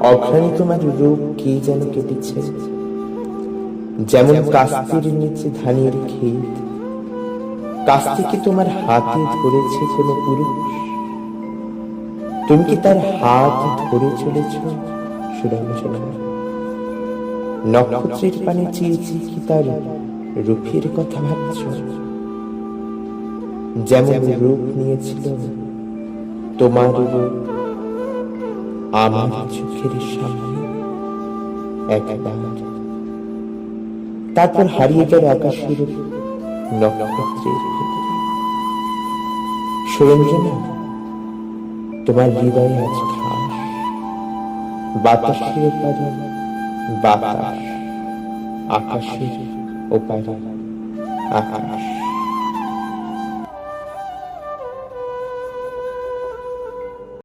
অঘ্রাণে তোমার রূপ কে যেন কেটেছে, যেমন কাস্তের নিচে ধানের ক্ষেত, কাস্তিকে তোমার হাতে ধরেছে কোনো পুরুষ, তুমি কি তার হাত ধরে চলেছ সুরঞ্জনা? নক্ষত্রের পানে চেয়েছি কি তার রূপের কথা ভাবছ? যেমন রূপ নিয়েছিল তোমার রূপ আমার চোখের সামনে একবার, তারপর হারিয়ে গেল আকাশের নক্ষত্রের ভেতরে। সুরঞ্জনা, তোমার হৃদয়ে আজ ঘাস, বাতাসের ওপারে বাতাস, আকাশের ওপারে আকাশ।